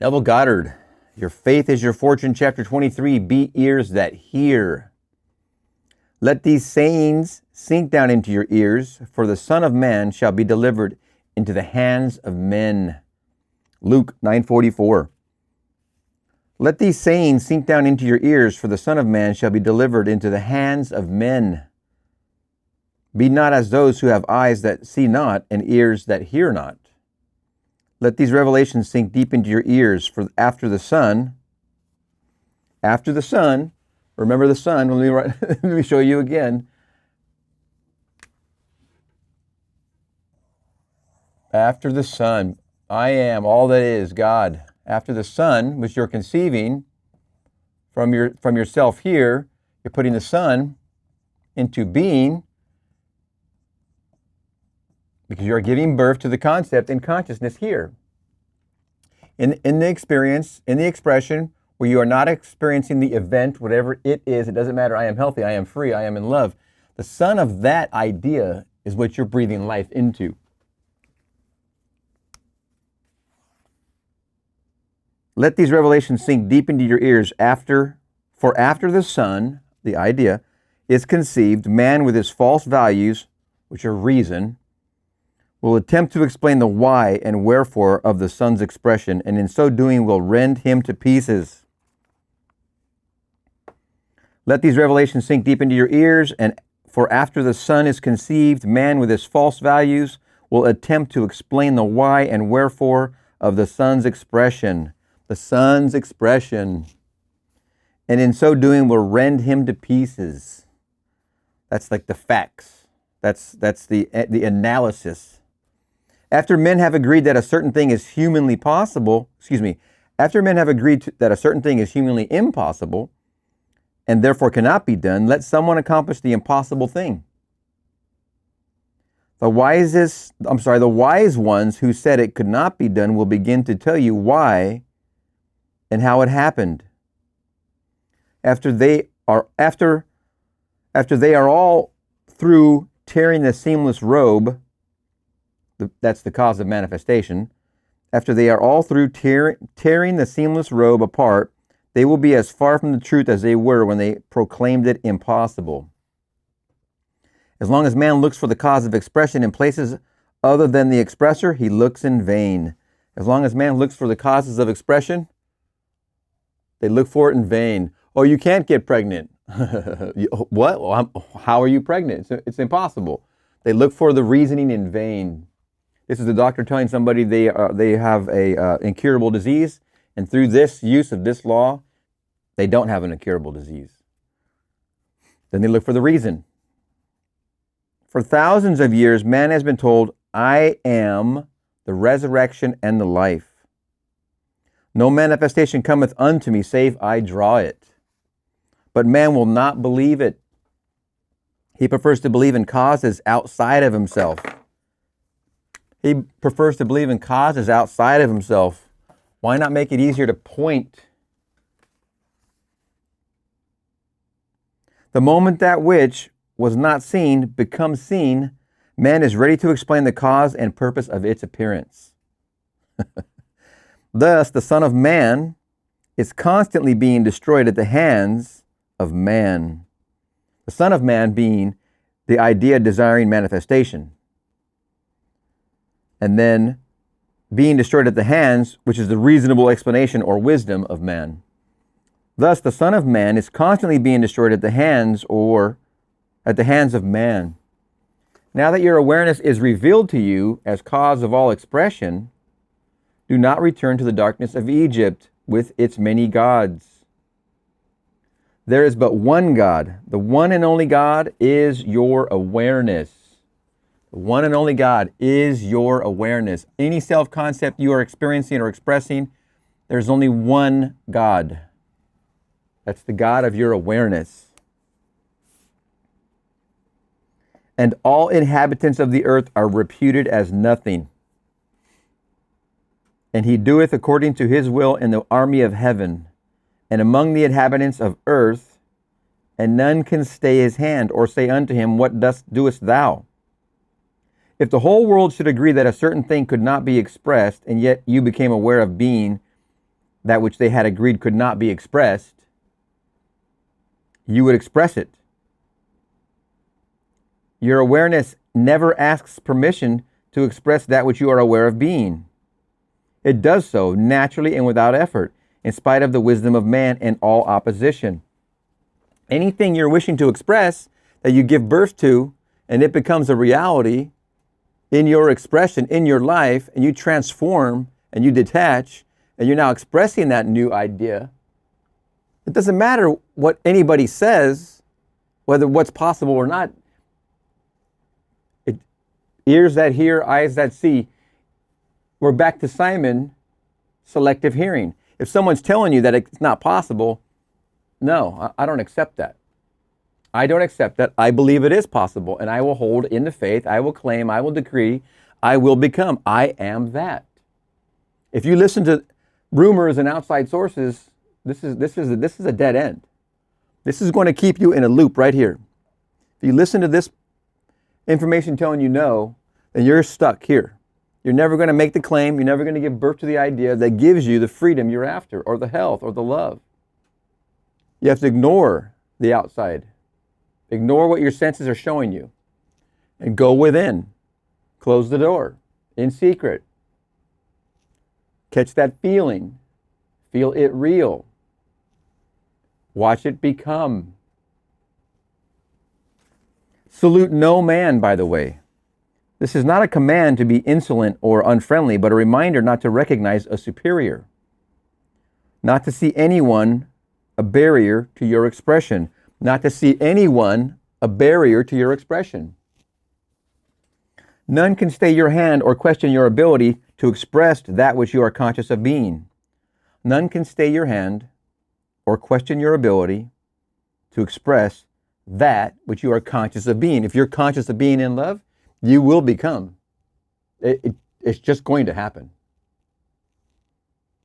Neville Goddard, Your Faith is Your Fortune, Chapter 23, Be Ears That Hear. Let these sayings sink down into your ears, for the Son of Man shall be delivered into the hands of men. Luke 9:44. Let these sayings sink down into your ears, for the Son of Man shall be delivered into the hands of men. Be not as those who have eyes that see not and ears that hear not. Let these revelations sink deep into your ears, for after the Son, remember the Son, let me show you again. After the Son, I am all that is, God. After the Son, which you're conceiving from yourself here, you're putting the Son into being, because you are giving birth to the concept and consciousness here. In the experience, in the expression, where you are not experiencing the event, whatever it is, it doesn't matter, I am healthy, I am free, I am in love. The Son of that idea is what you're breathing life into. Let these revelations sink deep into your ears for after the Son, the idea, is conceived, man with his false values, which are reason, will attempt to explain the why and wherefore of the Son's expression, and in so doing will rend him to pieces. Let these revelations sink deep into your ears, and for after the Son is conceived, man with his false values will attempt to explain the why and wherefore of the Son's expression. The Son's expression. And in so doing will rend him to pieces. That's like the facts. That's the analysis. After men have agreed that a certain thing is humanly possible, after men have agreed that a certain thing is humanly impossible and therefore cannot be done, let someone accomplish the impossible thing. The wise ones who said it could not be done will begin to tell you why and how it happened. After they are all through tearing the seamless robe, that's the cause of manifestation. After they are all through tearing the seamless robe apart, they will be as far from the truth as they were when they proclaimed it impossible. As long as man looks for the cause of expression in places other than the expressor, he looks in vain. As long as man looks for the causes of expression, they look for it in vain. Oh, you can't get pregnant. What? Well, how are you pregnant? It's impossible. They look for the reasoning in vain. This is the doctor telling somebody they have a incurable disease, and through this use of this law, they don't have an incurable disease. Then they look for the reason. For thousands of years, man has been told, I am the resurrection and the life. No manifestation cometh unto me, save I draw it. But man will not believe it. He prefers to believe in causes outside of himself. He prefers to believe in causes outside of himself. Why not make it easier to point? The moment that which was not seen becomes seen, man is ready to explain the cause and purpose of its appearance. Thus, the Son of Man is constantly being destroyed at the hands of man. The Son of Man being the idea desiring manifestation. And then being destroyed at the hands, which is the reasonable explanation or wisdom of man. Thus, the Son of Man is constantly being destroyed at the hands of man. Now that your awareness is revealed to you as cause of all expression, do not return to the darkness of Egypt with its many gods. There is but one God. The one and only God is your awareness. The one and only God is your awareness. Any self-concept you are experiencing or expressing, there's only one God. That's the God of your awareness. And all inhabitants of the earth are reputed as nothing. And he doeth according to his will in the army of heaven, and among the inhabitants of earth, and none can stay his hand, or say unto him, What doest thou? If the whole world should agree that a certain thing could not be expressed, and yet you became aware of being, that which they had agreed could not be expressed, you would express it. Your awareness never asks permission to express that which you are aware of being. It does so naturally and without effort, in spite of the wisdom of man and all opposition. Anything you're wishing to express that you give birth to, and it becomes a reality in your expression, in your life, and you transform and you detach, and you're now expressing that new idea. It doesn't matter what anybody says, whether what's possible or not. Ears that hear, eyes that see. We're back to Simon, selective hearing. If someone's telling you that it's not possible, no, I don't accept that. I don't accept that. I believe it is possible, and I will hold in the faith. I will claim, I will decree, I will become. I am that. If you listen to rumors and outside sources, this is a dead end. This is going to keep you in a loop right here. If you listen to this information telling you no, then you're stuck here. You're never going to make the claim. You're never going to give birth to the idea that gives you the freedom you're after, or the health, or the love. You have to ignore the outside. Ignore what your senses are showing you. And go within. Close the door. In secret. Catch that feeling. Feel it real. Watch it become. Salute no man, by the way. This is not a command to be insolent or unfriendly, but a reminder not to recognize a superior. Not to see anyone a barrier to your expression. Not to see anyone a barrier to your expression. None can stay your hand or question your ability to express that which you are conscious of being. None can stay your hand or question your ability to express that which you are conscious of being. If you're conscious of being in love, you will become. It's just going to happen.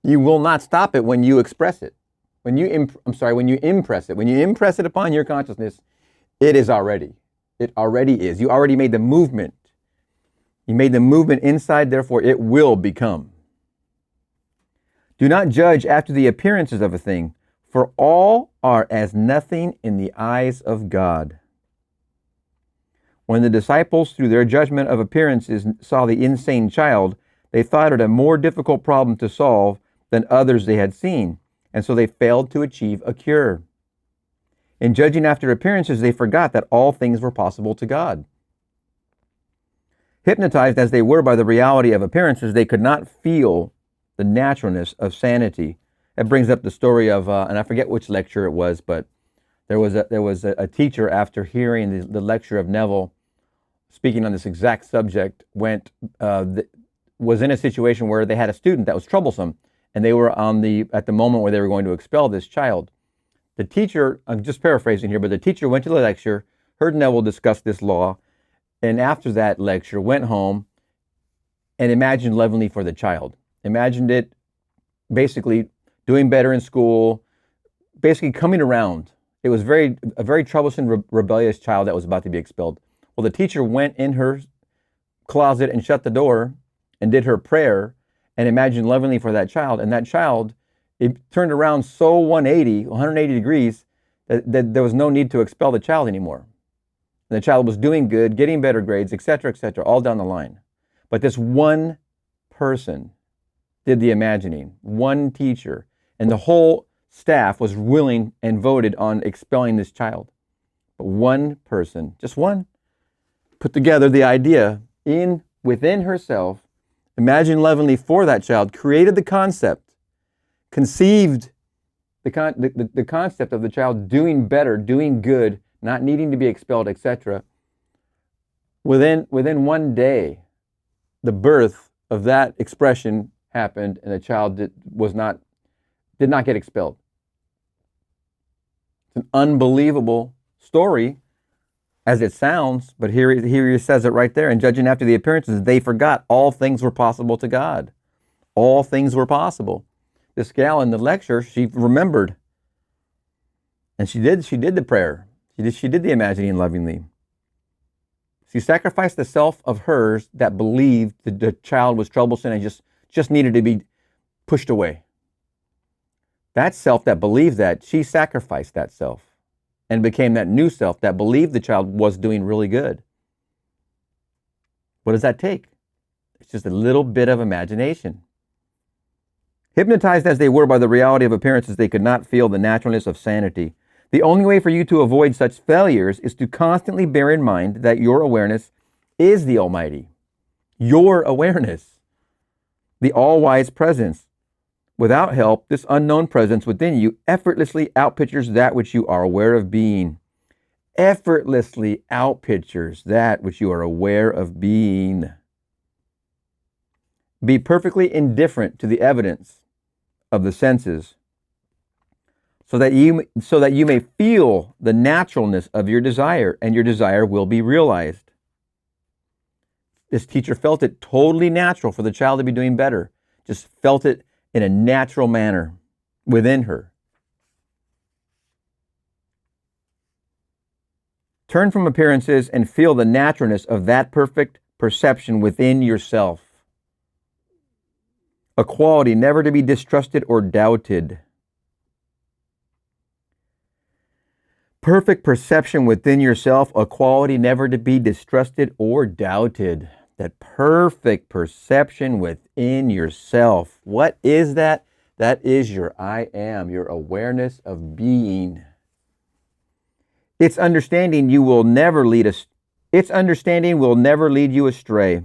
You will not stop it when you express it. When you impress it. When you impress it upon your consciousness, it is already. It already is. You already made the movement. You made the movement inside, therefore it will become. Do not judge after the appearances of a thing, for all are as nothing in the eyes of God. When the disciples, through their judgment of appearances, saw the insane child, they thought it a more difficult problem to solve than others they had seen, and so they failed to achieve a cure. In judging after appearances, they forgot that all things were possible to God. Hypnotized as they were by the reality of appearances, they could not feel the naturalness of sanity. That brings up the story of, and I forget which lecture it was, but there was a teacher, after hearing the lecture of Neville speaking on this exact subject, was in a situation where they had a student that was troublesome, and they were at the moment where they were going to expel this child. The teacher, I'm just paraphrasing here, but the teacher went to the lecture, heard Neville discuss this law, and after that lecture went home and imagined lovingly for the child. Imagined it basically doing better in school, basically coming around. It was a very troublesome, rebellious child that was about to be expelled. Well, the teacher went in her closet and shut the door and did her prayer and imagined lovingly for that child. And that child, it turned around so 180 degrees, that there was no need to expel the child anymore. And the child was doing good, getting better grades, etc., all down the line. But this one person did the imagining, one teacher, and the whole staff was willing and voted on expelling this child. But one person, just one, put together the idea within herself, imagined lovingly for that child, created the concept, conceived the concept of the child doing better, doing good, not needing to be expelled, etc. Within one day, the birth of that expression happened, and the child did not get expelled. It's an unbelievable story, as it sounds, but here he says it right there. And judging after the appearances, they forgot all things were possible to God. All things were possible. This gal in the lecture, she remembered, and she did the prayer. She did the imagining lovingly. She sacrificed the self of hers that believed that the child was troublesome and just needed to be pushed away. That self that believed that, she sacrificed that self and became that new self that believed the child was doing really good. What does that take? It's just a little bit of imagination. Hypnotized as they were by the reality of appearances, they could not feel the naturalness of sanity. The only way for you to avoid such failures is to constantly bear in mind that your awareness is the Almighty. Your awareness, the all-wise presence. Without help, this unknown presence within you effortlessly outpictures that which you are aware of being. Effortlessly outpictures that which you are aware of being. Be perfectly indifferent to the evidence of the senses so that you may feel the naturalness of your desire, and your desire will be realized. This teacher felt it totally natural for the child to be doing better. Just felt it in a natural manner within her. Turn from appearances and feel the naturalness of that perfect perception within yourself. A quality never to be distrusted or doubted. Perfect perception within yourself, a quality never to be distrusted or doubted. That perfect perception within yourself. What is that? That is your I am, your awareness of being. Its understanding will never lead you astray.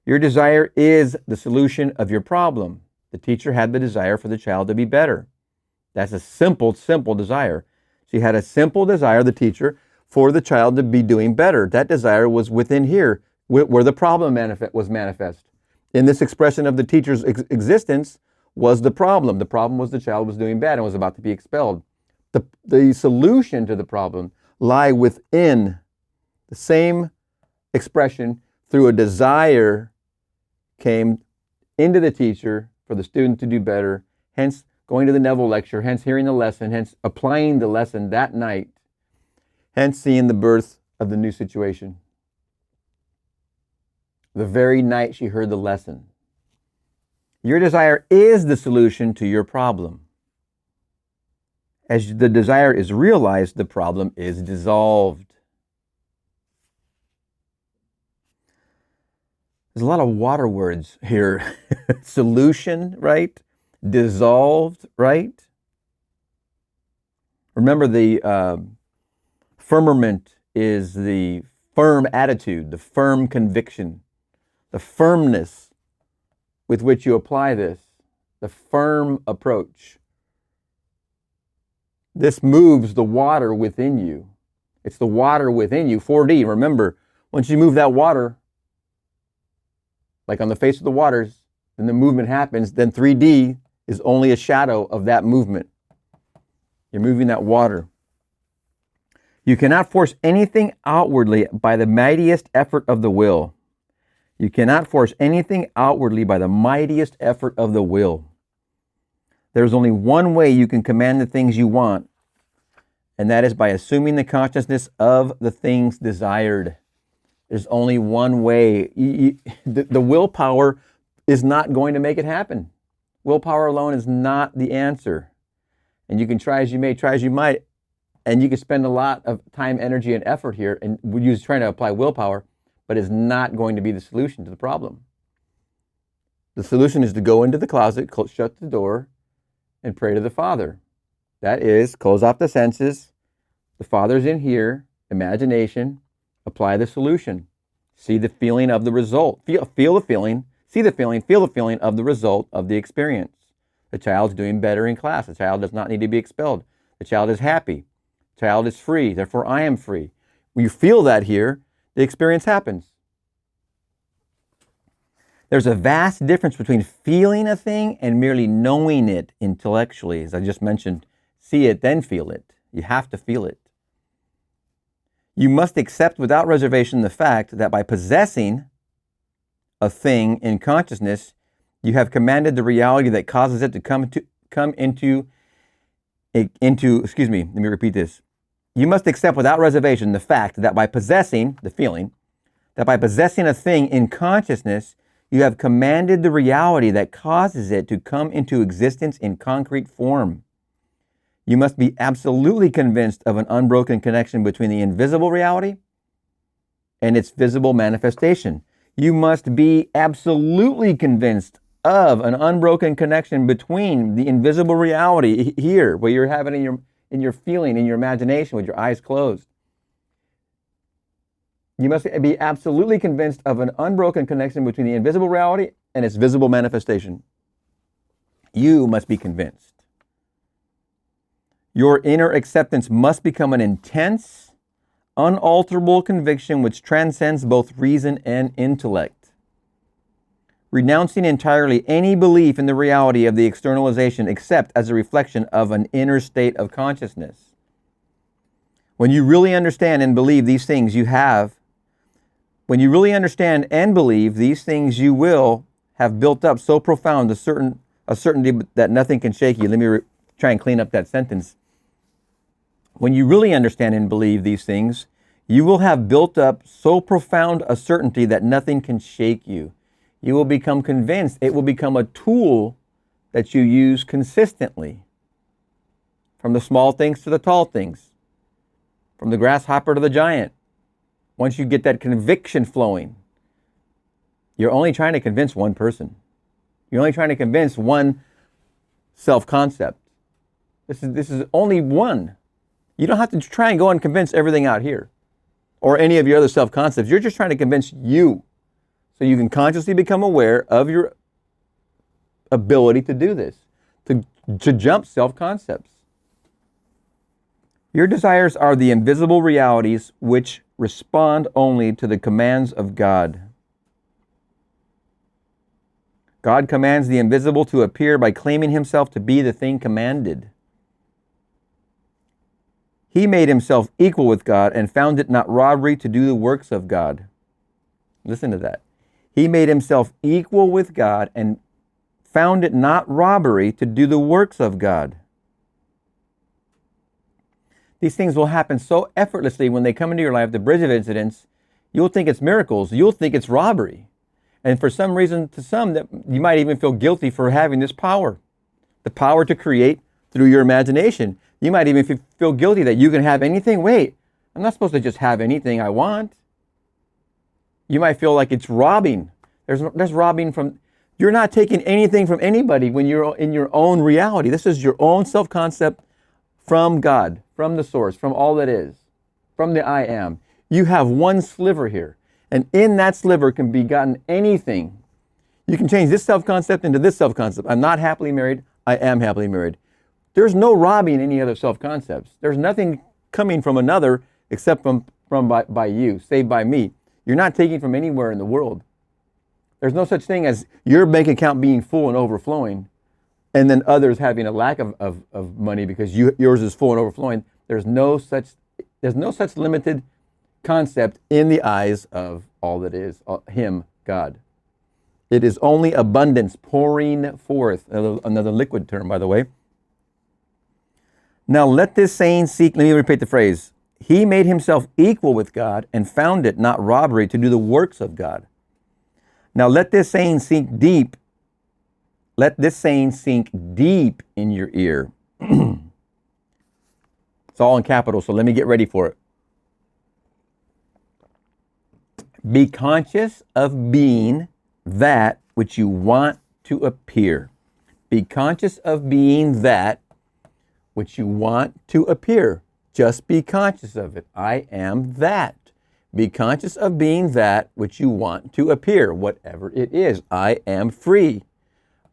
Your desire is the solution of your problem. The teacher had the desire for the child to be better. That's a simple desire. She had a simple desire, the teacher, for the child to be doing better. That desire was within here, where the problem was manifest. In this expression of the teacher's existence was the problem. The problem was the child was doing bad and was about to be expelled. The solution to the problem lie within the same expression through a desire came into the teacher for the student to do better, hence going to the Neville lecture, hence hearing the lesson, hence applying the lesson that night, hence seeing the birth of the new situation. The very night she heard the lesson. Your desire is the solution to your problem. As the desire is realized, the problem is dissolved. There's a lot of water words here. Solution, right? Dissolved, right? Remember, the firmament is the firm attitude, the firm conviction, the firmness with which you apply this, the firm approach. This moves the water within you. It's the water within you. 4D, remember, once you move that water, like on the face of the waters, then the movement happens, then 3D is only a shadow of that movement. You're moving that water. You cannot force anything outwardly by the mightiest effort of the will. You cannot force anything outwardly by the mightiest effort of the will. There's only one way you can command the things you want, and that is by assuming the consciousness of the things desired. There's only one way. The willpower is not going to make it happen. Willpower alone is not the answer. And you can try as you may, try as you might, and you can spend a lot of time, energy, and effort here and use trying to apply willpower, but it's not going to be the solution to the problem. The solution is to go into the closet, shut the door, and pray to the Father. That is, close off the senses. The Father's in here, imagination, apply the solution. See the feeling of the result. Feel the feeling, see the feeling, feel the feeling of the result of the experience. The child's doing better in class. The child does not need to be expelled. The child is happy. The child is free. Therefore, I am free. When you feel that here, the experience happens. There's a vast difference between feeling a thing and merely knowing it intellectually. As I just mentioned, see it, then feel it. You have to feel it. You must accept without reservation the fact that by possessing a thing in consciousness, you have commanded the reality that causes it to come into, excuse me, let me repeat this. You must accept without reservation the fact that by possessing the feeling, that by possessing a thing in consciousness, You have commanded the reality that causes it to come into existence in concrete form. You must be absolutely convinced of an unbroken connection between the invisible reality and its visible manifestation. You must be absolutely convinced of an unbroken connection between the invisible reality here, where you're having in your feeling, in your imagination, with your eyes closed. You must be absolutely convinced of an unbroken connection between the invisible reality and its visible manifestation. You must be convinced. Your inner acceptance must become an intense, unalterable conviction which transcends both reason and intellect. Renouncing entirely any belief in the reality of the externalization except as a reflection of an inner state of consciousness. When you really understand and believe these things, you will have built up so profound a certainty that nothing can shake you. Let me try and clean up that sentence. When you really understand and believe these things, you will have built up so profound a certainty that nothing can shake you. You will become convinced. It will become a tool that you use consistently. From the small things to the tall things. From the grasshopper to the giant. Once you get that conviction flowing, you're only trying to convince one person. You're only trying to convince one self-concept. This is only one. You don't have to try and go and convince everything out here or any of your other self-concepts. You're just trying to convince you so you can consciously become aware of your ability to do this, to jump self-concepts. Your desires are the invisible realities which respond only to the commands of God. God commands the invisible to appear by claiming himself to be the thing commanded. He made himself equal with God and found it not robbery to do the works of God. Listen to that. He made himself equal with God and found it not robbery to do the works of God. These things will happen so effortlessly when they come into your life, the bridge of incidents. You'll think it's miracles. You'll think it's robbery. And for some reason, to some, that you might even feel guilty for having this power. The power to create through your imagination. You might even feel guilty that you can have anything. Wait, I'm not supposed to just have anything I want. You might feel like it's robbing. There's robbing from, you're not taking anything from anybody when you're in your own reality. This is your own self-concept from God, from the source, from all that is, from the I am. You have one sliver here. And in that sliver can be gotten anything. You can change this self-concept into this self-concept. I'm not happily married. I am happily married. There's no robbing any other self-concepts. There's nothing coming from another except from by you, saved by me. You're not taking from anywhere in the world. There's no such thing as your bank account being full and overflowing and then others having a lack of money because yours is full and overflowing. There's no such limited concept in the eyes of all that is, Him, God. It is only abundance pouring forth. Another liquid term, by the way. Now let this saying seek, let me repeat the phrase. He made himself equal with God and found it not robbery to do the works of God. Now let this saying sink deep. Let this saying sink deep in your ear. It's all in capitals, so let me get ready for it. Be conscious of being that which you want to appear. Be conscious of being that which you want to appear. Just be conscious of it. I am that. Be conscious of being that which you want to appear, whatever it is. I am free.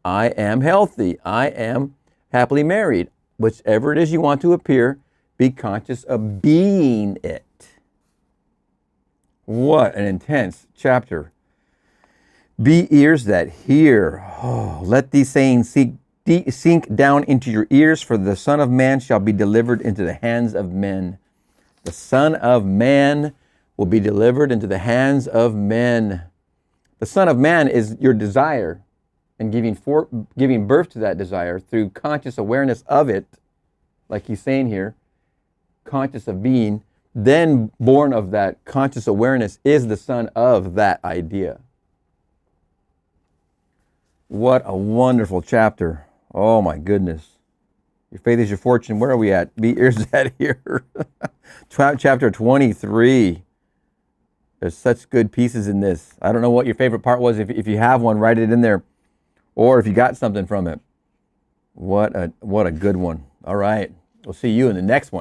I am healthy. I am happily married. Whichever it is you want to appear, be conscious of being it. What an intense chapter. Be ears that hear. Oh, let these sayings sink down into your ears, for the Son of Man shall be delivered into the hands of men. The Son of Man will be delivered into the hands of men. The Son of Man is your desire, and giving birth to that desire through conscious awareness of it, like he's saying here, conscious of being, then born of that conscious awareness is the son of that idea. What a wonderful chapter. Oh my goodness. Your faith is your fortune. Where are we at? Here's that here. Chapter 23. There's such good pieces in this. I don't know what your favorite part was. If you have one, write it in there. Or if you got something from it. What a good one. All right. We'll see you in the next one.